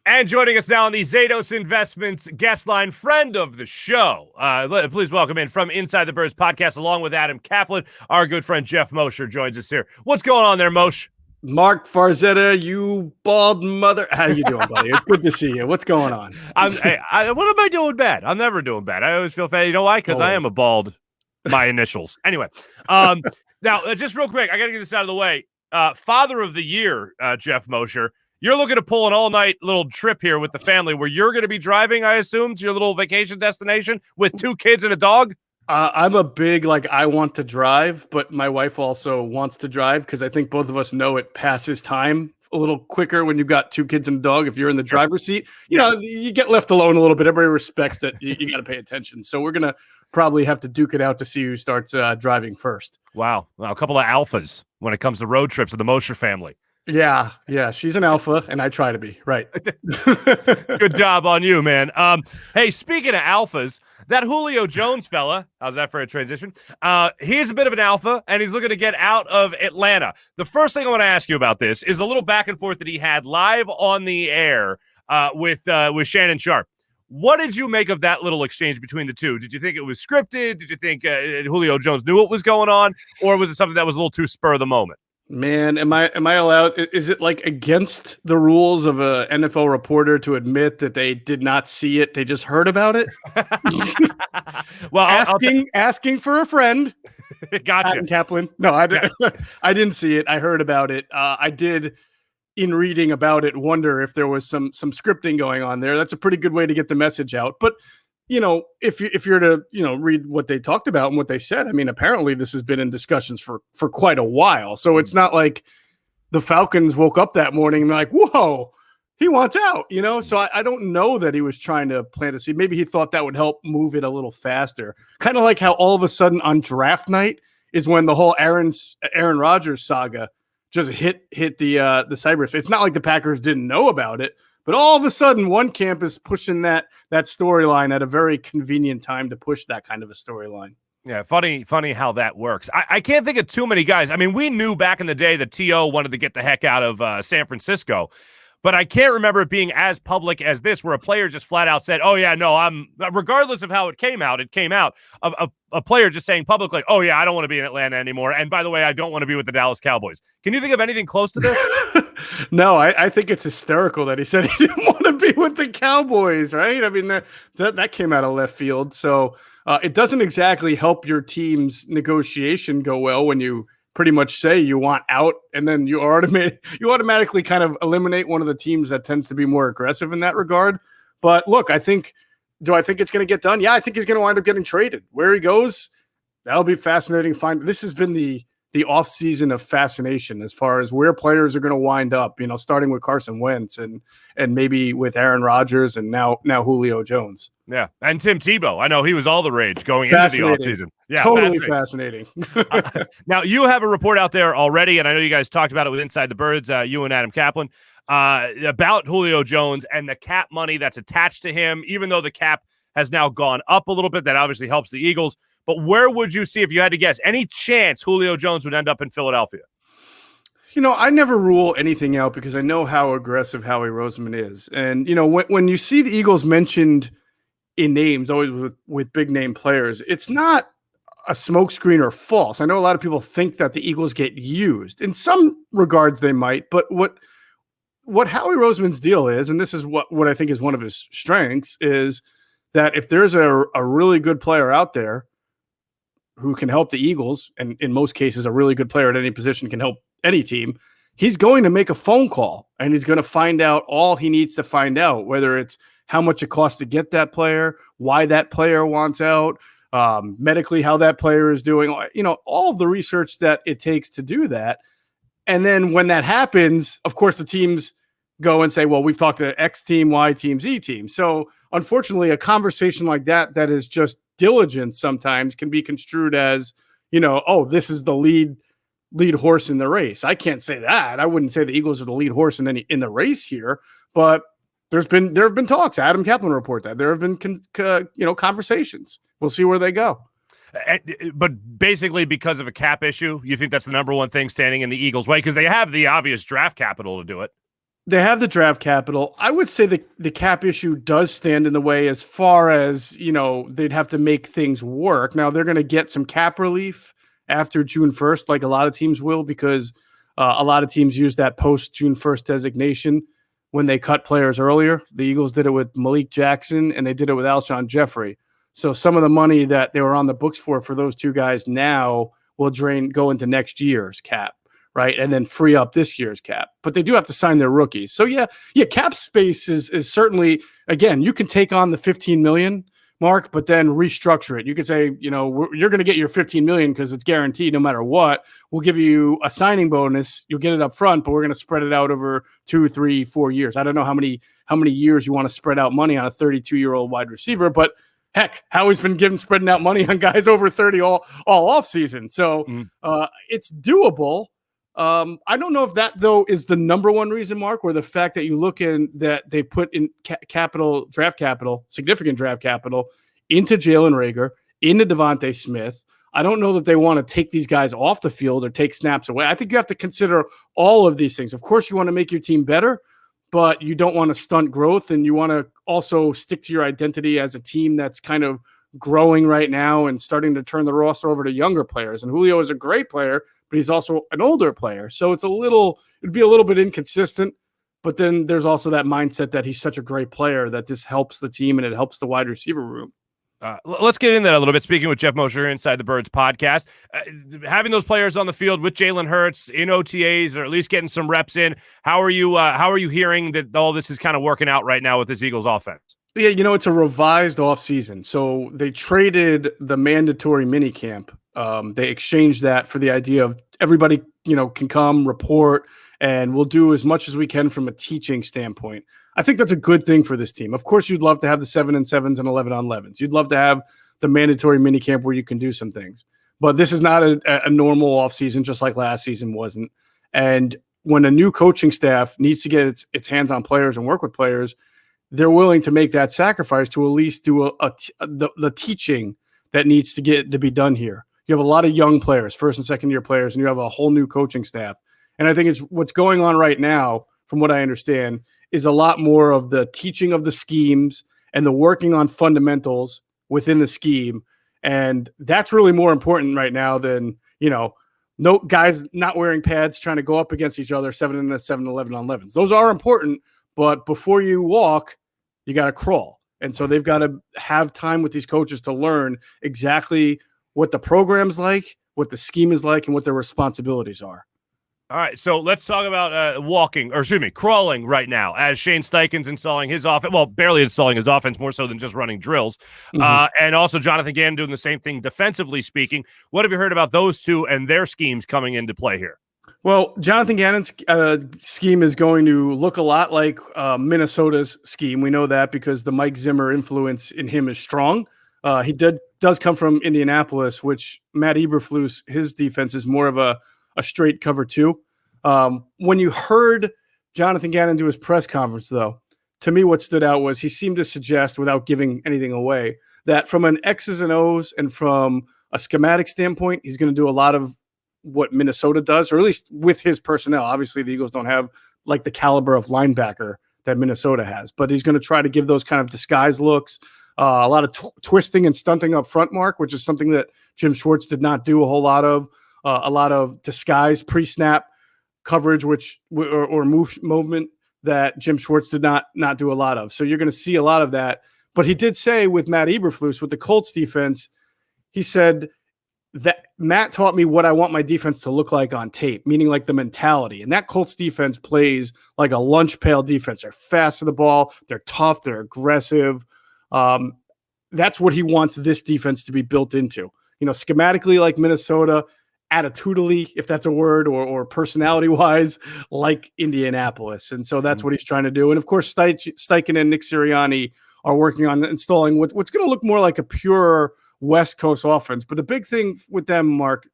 And joining us now on the Zados Investments guest line, friend of the show. Please welcome in from Inside the Birds podcast, along with Adam Kaplan, our good friend Geoff Mosher joins us here. What's going on there, Mosh? Marc, Farzetta, you bald mother. How you doing, buddy? It's good to see you. What's going on? What am I doing bad? I'm never doing bad. I always feel bad. You know why? Because I am a bald, my initials. Anyway, now, just real quick, I got to get this out of the way. Father of the Year, Geoff Mosher. You're looking to pull an all-night little trip here with the family where you're going to be driving, I assume, to your little vacation destination with 2 kids and a dog? I'm a big, I want to drive, but my wife also wants to drive because I think both of us know it passes time a little quicker when you've got 2 kids and a dog. If you're in the driver's seat, you know, you get left alone a little bit. Everybody respects that you got to pay attention. So we're going to probably have to duke it out to see who starts driving first. Wow. Well, a couple of alphas when it comes to road trips of the Mosher family. Yeah, she's an alpha, and I try to be, right. Good job on you, man. Hey, speaking of alphas, that Julio Jones fella, how's that for a transition? He's a bit of an alpha, and he's looking to get out of Atlanta. The first thing I want to ask you about this is a little back and forth that he had live on the air with Shannon Sharpe. What did you make of that little exchange between the two? Did you think it was scripted? Did you think Julio Jones knew what was going on? Or was it something that was a little too spur of the moment? Man, am I allowed? Is it against the rules of a NFL reporter to admit that they did not see it? They just heard about it. Well, asking for a friend. Gotcha, Adam Kaplan. No, I didn't. I didn't see it. I heard about it. I did, in reading about it, wonder if there was some scripting going on there. That's a pretty good way to get the message out. But if you're to, read what they talked about and what they said, I mean, apparently this has been in discussions for quite a while. So it's not like the Falcons woke up that morning and like, whoa, he wants out, So I don't know that he was trying to plant a seed. Maybe he thought that would help move it a little faster. Kind of like how all of a sudden on draft night is when the whole Aaron Rodgers saga just hit the cyberspace. It's not like the Packers didn't know about it. But all of a sudden, one camp is pushing that storyline at a very convenient time to push that kind of a storyline. Yeah, funny how that works. I can't think of too many guys. I mean, we knew back in the day that T.O. wanted to get the heck out of San Francisco, but I can't remember it being as public as this, where a player just flat out said, oh, yeah, no, regardless of how it came out, a player just saying publicly, oh, yeah, I don't want to be in Atlanta anymore. And by the way, I don't want to be with the Dallas Cowboys. Can you think of anything close to this? No, I think it's hysterical that he said he didn't want to be with the Cowboys, right? I mean, that came out of left field. So it doesn't exactly help your team's negotiation go well when you pretty much say you want out, and then you automatically kind of eliminate one of the teams that tends to be more aggressive in that regard. But look, do I think it's going to get done? Yeah, I think he's going to wind up getting traded. Where he goes, that'll be fascinating. This has been the off-season of fascination as far as where players are going to wind up, starting with Carson Wentz and maybe with Aaron Rodgers and now Julio Jones. Yeah, and Tim Tebow. I know he was all the rage going into the offseason. Yeah, totally fascinating. Now, you have a report out there already, and I know you guys talked about it with Inside the Birds, you and Adam Kaplan, about Julio Jones and the cap money that's attached to him, even though the cap has now gone up a little bit. That obviously helps the Eagles. But where would you see, if you had to guess, any chance Julio Jones would end up in Philadelphia? I never rule anything out because I know how aggressive Howie Roseman is. And, when you see the Eagles mentioned in names, always with big name players, it's not a smokescreen or false. I know a lot of people think that the Eagles get used. In some regards, they might. But what Howie Roseman's deal is, and this is what I think is one of his strengths, is that if there's a really good player out there who can help the Eagles, and in most cases, a really good player at any position can help any team, he's going to make a phone call and he's going to find out all he needs to find out, whether it's how much it costs to get that player, why that player wants out, medically how that player is doing, all of the research that it takes to do that. And then when that happens, of course, the teams go and say, well, we've talked to X team, Y team, Z team. So unfortunately, a conversation like that is just diligence sometimes can be construed as, oh, this is the lead horse in the race. I can't say that. I wouldn't say the Eagles are the lead horse in the race here, but there have been talks. Adam Kaplan report that there have been conversations. We'll see where they go. But basically, because of a cap issue, you think that's the number one thing standing in the Eagles' way, because they have the obvious draft capital to do it. They have the draft capital. I would say the cap issue does stand in the way as far as, they'd have to make things work. Now they're going to get some cap relief after June 1st, like a lot of teams will, because a lot of teams use that post June 1st designation when they cut players earlier. The Eagles did it with Malik Jackson and they did it with Alshon Jeffrey. So some of the money that they were on the books for those two guys now will go into next year's cap. Right. And then free up this year's cap. But they do have to sign their rookies. So, yeah, cap space is certainly, again, you can take on the $15 million, Mark, but then restructure it. You could say, you're going to get your $15 million because it's guaranteed no matter what. We'll give you a signing bonus. You'll get it up front, but we're going to spread it out over 2, 3, 4 years. I don't know how many years you want to spread out money on a 32-year-old wide receiver, but heck, Howie's been spreading out money on guys over 30 all off season. So it's doable. I don't know if that, though, is the number one reason, Mark, or the fact that you look in that they put in draft capital, significant draft capital into Jalen Reagor, into DeVonta Smith. I don't know that they want to take these guys off the field or take snaps away. I think you have to consider all of these things. Of course, you want to make your team better, but you don't want to stunt growth, and you want to also stick to your identity as a team that's kind of growing right now and starting to turn the roster over to younger players. And Julio is a great player, but he's also an older player. So it'd be a little bit inconsistent, but then there's also that mindset that he's such a great player that this helps the team and it helps the wide receiver room. Let's get into that a little bit. Speaking with Geoff Mosher Inside the Birds podcast, having those players on the field with Jalen Hurts in OTAs, or at least getting some reps in, how are you hearing that all this is kind of working out right now with this Eagles offense? Yeah, it's a revised offseason. So they traded the mandatory minicamp. They exchanged that for the idea of everybody, can come, report, and we'll do as much as we can from a teaching standpoint. I think that's a good thing for this team. Of course, you'd love to have the 7-7s and 11-on-11s. You'd love to have the mandatory minicamp where you can do some things. But this is not a normal offseason, just like last season wasn't. And when a new coaching staff needs to get its hands on players and work with players, they're willing to make that sacrifice to at least do the teaching that needs to be done here. You have a lot of young players, first and second year players, and you have a whole new coaching staff. And I think it's what's going on right now, from what I understand, is a lot more of the teaching of the schemes and the working on fundamentals within the scheme. And that's really more important right now than, no guys not wearing pads trying to go up against each other, 7-7, 11-on-11s. Those are important, but before you walk, you got to crawl. And so they've got to have time with these coaches to learn exactly what the program's like, what the scheme is like, and what their responsibilities are. All right, so let's talk about crawling right now as Shane Steichen's installing his offense. Well, barely installing his offense, more so than just running drills. And also Jonathan Gannon doing the same thing defensively speaking. What have you heard about those two and their schemes coming into play here? Well, Jonathan Gannon's scheme is going to look a lot like Minnesota's scheme. We know that because the Mike Zimmer influence in him is strong. He does come from Indianapolis, which Matt Eberflus, his defense is more of a straight cover 2. When you heard Jonathan Gannon do his press conference, though, to me what stood out was he seemed to suggest, without giving anything away, that from an X's and O's and from a schematic standpoint, he's going to do a lot of what Minnesota does, or at least with his personnel. Obviously, the Eagles don't have like the caliber of linebacker that Minnesota has, but he's going to try to give those kind of disguise looks, a lot of twisting and stunting up front, Mark, which is something that Jim Schwartz did not do a whole lot of. A lot of disguise pre-snap coverage, or movement that Jim Schwartz did not do a lot of. So you're going to see a lot of that. But he did say with Matt Eberflus, with the Colts defense, he said that Matt taught me what I want my defense to look like on tape, meaning like the mentality. And that Colts defense plays like a lunch pail defense. They're fast to the ball. They're tough. They're aggressive. That's what he wants this defense to be built into. Schematically like Minnesota, attitudinally, if that's a word, or personality-wise, like Indianapolis. And so that's what he's trying to do. And, of course, Steichen and Nick Sirianni are working on installing what's going to look more like a pure West Coast offense. But the big thing with them, Mark,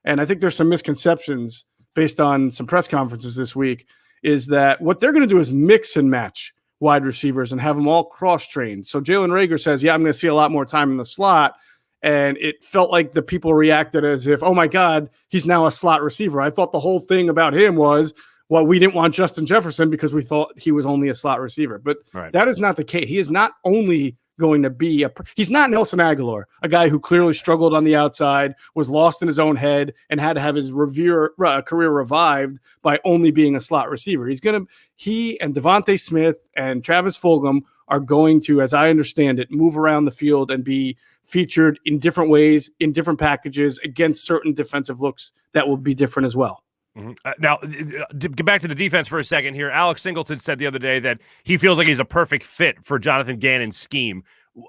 and I think there's some misconceptions based on some press conferences this week, is that what they're going to do is mix and match wide receivers and have them all cross-trained. So Jalen Reagor says, I'm going to see a lot more time in the slot. And it felt like the people reacted as if, oh, my God, he's now a slot receiver. I thought the whole thing about him was well, we didn't want Justin Jefferson because we thought he was only a slot receiver. But Right. that is not the case. He is not only going to be he's not Nelson Aguilar, a guy who clearly struggled on the outside, was lost in his own head, and had to have his career revived by only being a slot receiver. He and DeVonta Smith and Travis Fulgham are going to, as I understand it, move around the field and be featured in different ways, in different packages against certain defensive looks that will be different as well. Mm-hmm. Now, to get back to the defense for a second here, Alex Singleton said the other day that he feels like he's a perfect fit for Jonathan Gannon's scheme.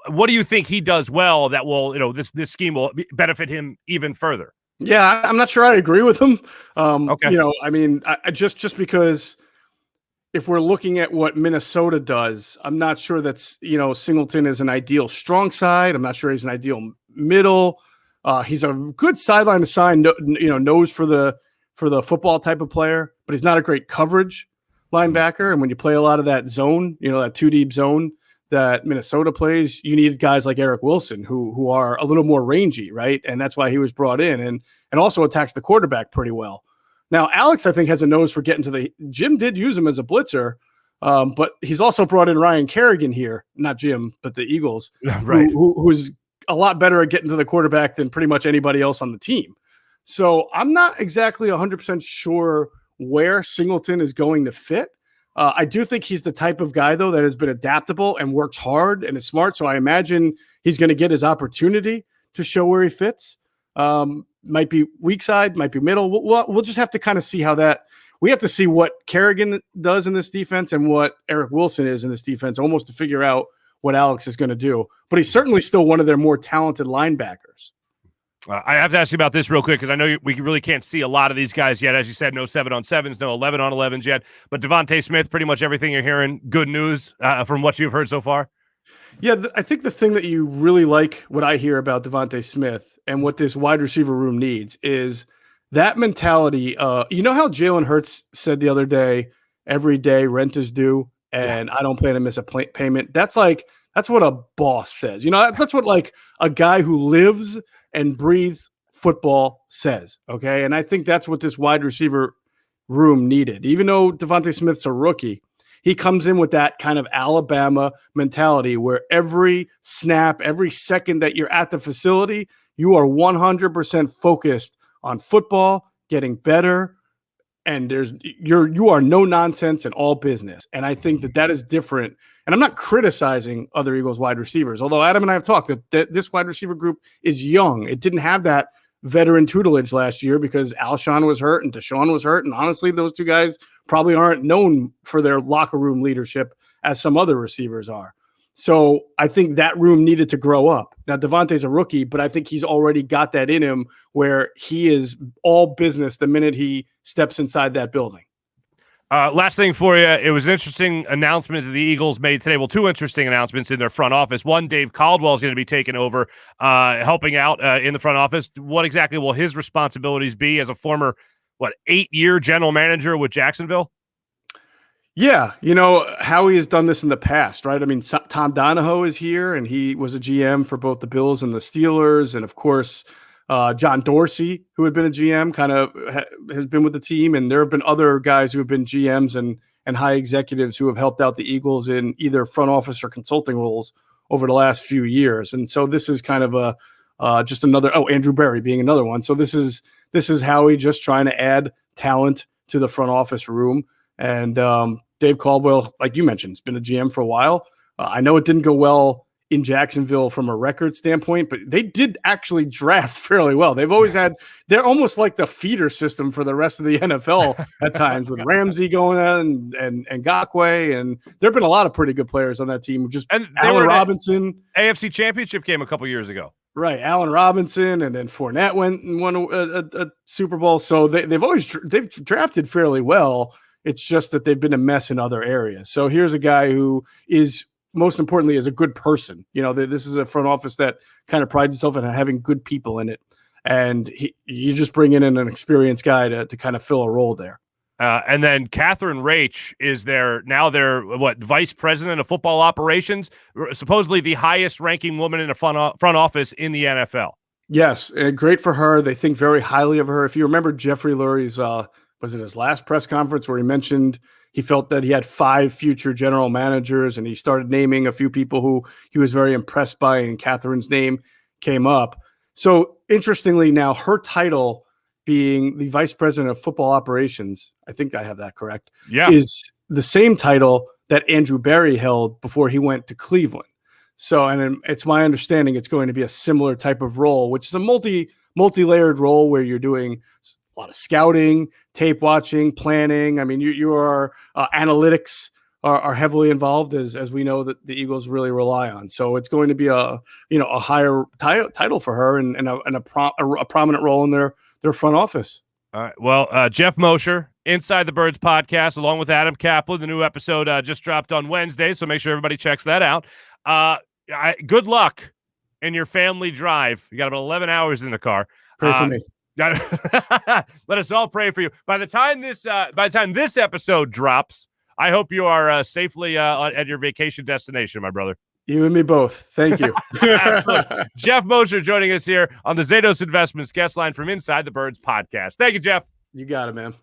What do you think he does well that will, this scheme will benefit him even further? Yeah, I'm not sure I agree with him. Okay. I just because if we're looking at what Minnesota does, I'm not sure that's, Singleton is an ideal strong side. I'm not sure he's an ideal middle. He's a good sideline to sign, nose for the football type of player, but he's not a great coverage linebacker. And when you play a lot of that zone, that 2 deep zone that Minnesota plays, you need guys like Eric Wilson who are a little more rangy, right? And that's why he was brought in and also attacks the quarterback pretty well. Now, Alex, I think, has a nose for getting to Jim did use him as a blitzer, but he's also brought in Ryan Kerrigan here, not Jim, but the Eagles, right? Who's a lot better at getting to the quarterback than pretty much anybody else on the team. So I'm not exactly 100% sure where Singleton is going to fit. I do think he's the type of guy, though, that has been adaptable and works hard and is smart. So I imagine he's going to get his opportunity to show where he fits. Might be weak side, might be middle. We'll just have to kind of see how that – we have to see what Kerrigan does in this defense and what Eric Wilson is in this defense almost to figure out what Alex is going to do. But he's certainly still one of their more talented linebackers. I have to ask you about this real quick because I know we really can't see a lot of these guys yet. As you said, no 7-on-7s, no 11-on-11s yet. But DeVonta Smith, pretty much everything you're hearing, good news from what you've heard so far? Yeah, I think the thing that you really like, what I hear about DeVonta Smith and what this wide receiver room needs is that mentality. You know how Jalen Hurts said the other day, every day rent is due and I don't plan to miss a payment. That's what a boss says. That's what like a guy who lives and breathes football says. Okay. And I think that's what this wide receiver room needed. Even though DeVonta Smith's a rookie, he comes in with that kind of Alabama mentality where every snap, every second that you're at the facility, you are 100% focused on football, getting better, and you are no nonsense and all business. And I think that is different. And I'm not criticizing other Eagles wide receivers, although Adam and I have talked that this wide receiver group is young. It didn't have that veteran tutelage last year because Alshon was hurt and Deshaun was hurt. And honestly, those two guys probably aren't known for their locker room leadership as some other receivers are. So I think that room needed to grow up. Now, DeVonta's a rookie, but I think he's already got that in him where he is all business the minute he steps inside that building. Last thing for you, it was an interesting announcement that the Eagles made today. Well, 2 interesting announcements in their front office. One, Dave Caldwell is going to be taking over, helping out in the front office. What exactly will his responsibilities be as a former, 8-year general manager with Jacksonville? Yeah, Howie has done this in the past, right? I mean, Tom Donahoe is here, and he was a GM for both the Bills and the Steelers, and of course, John Dorsey, who had been a GM, kind of has been with the team, and there have been other guys who have been GMs and high executives who have helped out the Eagles in either front office or consulting roles over the last few years. And so this is kind of just another. Oh, Andrew Berry being another one. So this is Howie just trying to add talent to the front office room. And Dave Caldwell, like you mentioned, has been a GM for a while. I know it didn't go well in Jacksonville from a record standpoint, but they did actually draft fairly well. They've always they're almost like the feeder system for the rest of the NFL at times with Ramsey going on and Ngakoue, and there've been a lot of pretty good players on that team. Just Allen Robinson, AFC Championship game a couple years ago. Right, Allen Robinson, and then Fournette won a Super Bowl. So they've drafted fairly well. It's just that they've been a mess in other areas. So here's a guy who is, most importantly, is a good person. This is a front office that kind of prides itself on having good people in it. And you just bring in an experienced guy to kind of fill a role there. And then Catherine Raich is their vice president of football operations, supposedly the highest ranking woman in a front office in the NFL. Yes, great for her. They think very highly of her. If you remember Jeffrey Lurie's was it his last press conference where he mentioned he felt that he had 5 future general managers, and he started naming a few people who he was very impressed by, and Catherine's name came up. So interestingly, now her title being the vice president of football operations, I think I have that correct, is the same title that Andrew Berry held before he went to Cleveland. So, and it's my understanding it's going to be a similar type of role, which is a multi-layered role where you're doing a lot of scouting, tape watching, planning. I mean, your analytics are heavily involved, as we know that the Eagles really rely on. So it's going to be a higher title for her and a prominent role in their front office. All right. Well, Geoff Mosher, Inside the Birds podcast, along with Adam Kaplan. The new episode just dropped on Wednesday, so make sure everybody checks that out. Good luck in your family drive. You got about 11 hours in the car. Pray for me. Let us all pray for you. By the time this episode drops, I hope you are safely at your vacation destination, my brother. You and me both. Thank you. Geoff Mosher joining us here on the Zados Investments guest line from Inside the Birds podcast. Thank you, Geoff. You got it, man.